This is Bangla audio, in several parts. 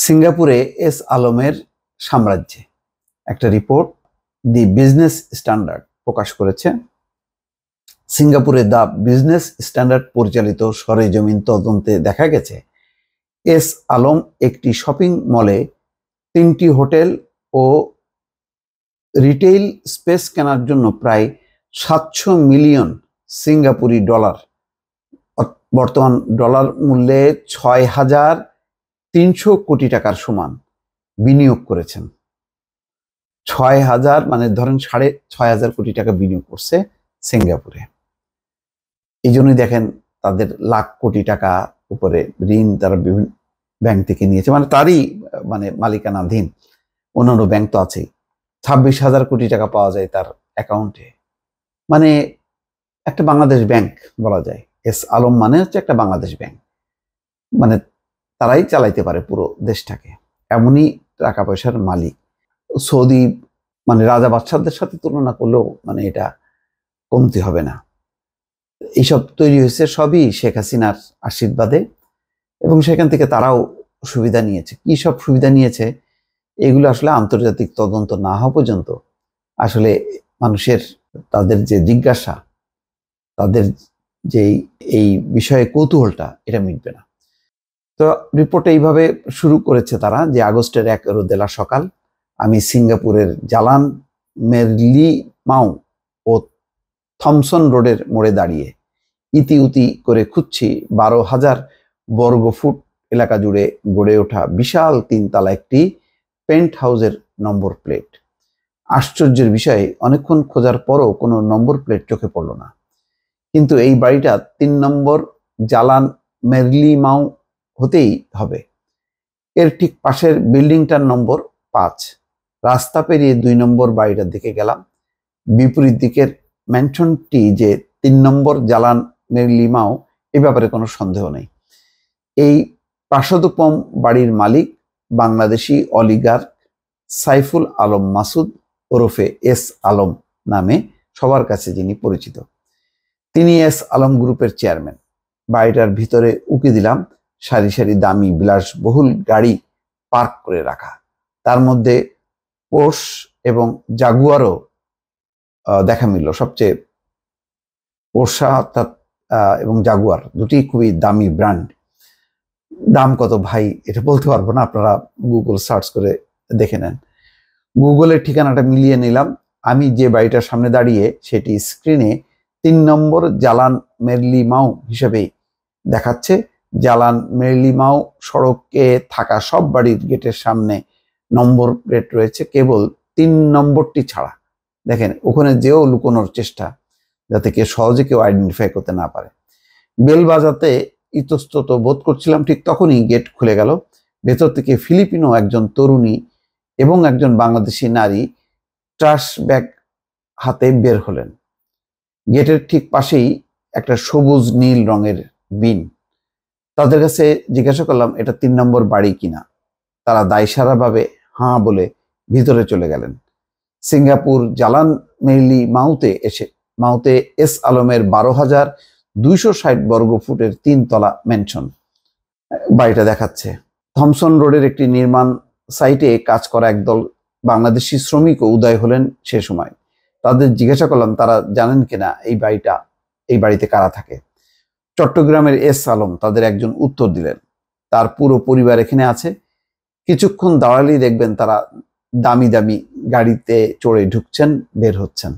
সিঙ্গাপুরে এস আলমের সাম্রাজ্যে একটা রিপোর্ট দি বিজনেস স্ট্যান্ডার্ড প্রকাশ করেছে। সিঙ্গাপুরে দ্য বিজনেস স্ট্যান্ডার্ড পরিচালিত সরেজমিন তদন্তে দেখা গেছে এস আলম একটি শপিং মলে 3টি হোটেল ও রিটেইল স্পেস কেনার জন্য প্রায় 700 মিলিয়ন সিঙ্গাপুরি ডলার, বর্তমান ডলার মূল্যে 6,300 কোটি টাকার সমান বিনিয়োগ করেছেন। 6,000 মানে ধরেন 6,500 কোটি টাকা বিনিয়োগ করছে সিঙ্গাপুরে। এই জন্যই দেখেন তাদের লাখ কোটি টাকা উপরে ঋণ তারা বিভিন্ন ব্যাংক থেকে নিয়েছে, মানে তারই মালিকানাধীন। অন্যান্য ব্যাংক তো আছেই। 26,000 কোটি টাকা পাওয়া যায় তার অ্যাকাউন্টে, মানে একটা বাংলাদেশ ব্যাংক বলা যায়। এস আলম মানে হচ্ছে একটা বাংলাদেশ ব্যাংক, মানে তারাই চালাইতে পারে পুরো দেশটাকে, এমনই টাকা পয়সার মালিক। সৌদি রাজা বাদশাহদের সাথে তুলনা করলেও এটা কমতি হবে না। এইসব তৈরি হয়েছে সবই শেখ হাসিনার আশীর্বাদে, এবং সেখান থেকে তারাও সুবিধা নিয়েছে। কি সব সুবিধা নিয়েছে এগুলো আসলে আন্তর্জাতিক তদন্ত না হওয়া পর্যন্ত আসলে মানুষের তাদের যে জিজ্ঞাসা, তাদের যে এই বিষয়ে কৌতূহলটা, এটা মিটবে না। তো রিপোর্টে এইভাবে শুরু করেছে তারা যে আগস্টের 1 রোদেলা সকাল, আমি সিঙ্গাপুরের জালান মেরলিমাও ও থমসন রোডের মোড়ে দাঁড়িয়ে ইতি উতি করে খুঁজছি 12,000 বর্গ ফুট এলাকা জুড়ে গড়ে ওঠা বিশাল 3 তলা একটি পেন্ট হাউসের নম্বর প্লেট। আশ্চর্যের বিষয়ে অনেকক্ষণ খোঁজার পরও কোনো নম্বর প্লেট চোখে পড়ল না। কিন্তু এই বাড়িটা 3 নম্বর জালান মেরলিমাও হতেই হবে। এর ঠিক পাশের বিল্ডিংটার নম্বর 5। রাস্তা পেরিয়ে 2 নম্বর বাড়িটার দিকে গেলাম। বিপরীত দিকের ম্যানশনটি যে 3 নম্বর জালান মেরলিমাও, এ ব্যাপারে কোনো সন্দেহ নেই। এই প্রাসাদোপম বাড়ির মালিক বাংলাদেশি অলিগার্ক সাইফুল আলম মাসুদ ওরফে এস আলম নামে সবার কাছে যিনি পরিচিত। তিনি এস আলম গ্রুপের চেয়ারম্যান। বাড়িটার ভিতরে উকি দিলাম, সারি সারি দামি বিলাসবহুল গাড়ি পার্ক করে রাখা। তার মধ্যে পোর্শ এবং জাগুয়ারও দেখা মিলল। সবচেয়ে পোর্শা অর্থাৎ এবং জাগুয়ার দুটি খুবই দামি ব্র্যান্ড। দাম কত ভাই এটা বলতে পারবো না, আপনারা গুগল সার্চ করে দেখে নেন। গুগলের ঠিকানাটা মিলিয়ে নিলাম। আমি যে বাড়িটার সামনে দাঁড়িয়ে সেটি স্ক্রিনে 3 নম্বর জালান মেরলিমাও হিসেবে দেখাচ্ছে। জালান মেরলিমাও সড়কে থাকা সব বাড়ির গেটের সামনে নম্বর প্লেট রয়েছে, কেবল 3 নম্বরটি ছাড়া। দেখেন ওখানে যেও লুকোনোর চেষ্টা, যাতে সহজে কেউ আইডেন্টিফাই করতে না পারে। বেল বাজাতে ইতস্তত বোধ করছিলাম, ঠিক তখনই গেট খুলে গেল। ভেতর থেকে ফিলিপিনো একজন তরুণী এবং একজন বাংলাদেশি নারী ট্রাশ ব্যাগ হাতে বের হলেন। গেটের ঠিক পাশেই একটা সবুজ নীল রঙের বিন। তাদের কাছে জিজ্ঞাসা করলাম এটা 3 নম্বর বাড়ি কিনা। তারা দায়সারাভাবে হাঁ বলে ভিতরে চলে গেলেন। সিঙ্গাপুর জালান মেরলিমাওতে এস আলমের 12,260 বর্গ ফুটের 3 তলা ম্যানশন বাড়িটা দেখাচ্ছে। থমসন রোডের একটি নির্মাণ সাইটে কাজ করা একদল বাংলাদেশি শ্রমিকও উদয় হলেন সে সময়। তাদের জিজ্ঞাসা করলাম তারা জানেন কিনা এই বাড়িতে কারা থাকে। চট্টগ্রামের এস আলম তাদের একজন উত্তর দিলেন, তার পুরো পরিবার এখানে আছে। কিছুক্ষণ দাঁড়ালেই দেখবেন তারা দামি দামি গাড়িতে চড়ে ঢুকছেন, বের হচ্ছেন।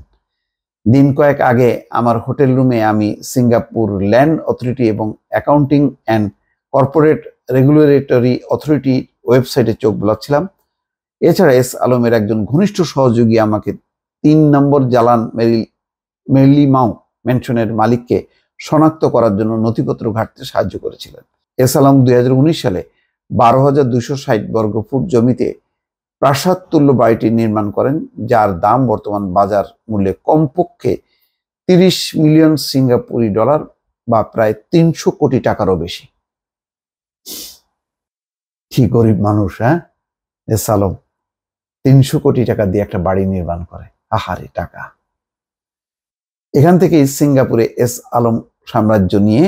দিন কয়েক আগে আমার হোটেল রুমে আমি সিঙ্গাপুর ল্যান্ড অথরিটি এবং accounting and corporate regulatory authority ওয়েবসাইটে চোখ বোলাচ্ছিলাম। এছাড়া এস আলমের একজন ঘনিষ্ঠ সহযোগী আমাকে 3 নম্বর জালান মেরলিমাও ম্যানশনের মালিককে শনাক্ত করার জন্য নথিপত্র ঘাঁটতে সাহায্য করেছিলেন। এস আলম 2019 সালে 12,260 বর্গ ফুট জমিতে প্রাসাদ তুল্য বাড়িটি নির্মাণ করেন, যার দাম বর্তমান বাজার মূল্যে কমপক্ষে 30 মিলিয়ন সিঙ্গাপুরি ডলার বা প্রায় 300 কোটি টাকারও বেশি। কি গরিব মানুষ, হ্যাঁ? এস আলম 300 কোটি টাকা দিয়ে একটা বাড়ি নির্মাণ করে। আহারে টাকা। এখান থেকেই সিঙ্গাপুরে এস আলম সাম্রাজ্য নিয়ে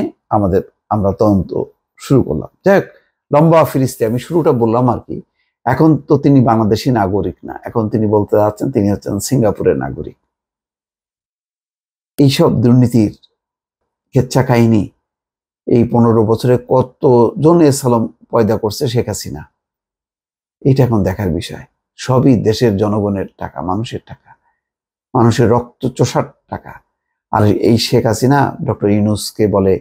আমরা তদন্ত শুরু করলাম। যাই হোক, লম্বা ফিরিস্তি, আমি শুরুটা বললাম আর কি। এখন তো তিনি বাংলাদেশি নাগরিক না, এখন তিনি বলতে যাচ্ছেন তিনি হচ্ছেন সিঙ্গাপুরের নাগরিক। এইসব দুর্নীতির কেচ্ছা কাহিনী এই 15 বছরে কতজন এসালাম পয়দা করছে শেখ হাসিনা, এটা এখন দেখার বিষয়। সবই দেশের জনগণের টাকা, মানুষের টাকা, মানুষের রক্ত চোষার টাকা। আর এই শেখ হাসিনা ডক্টর ইউনূসকে বলে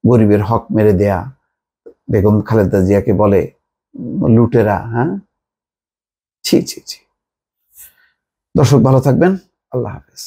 গরিবের হক মেরে দেয়া, বেগম খালেদা জিয়াকে বলে লুটেরা। ছি ছি ছি। দর্শক ভালো থাকবেন, আল্লাহ হাফেজ।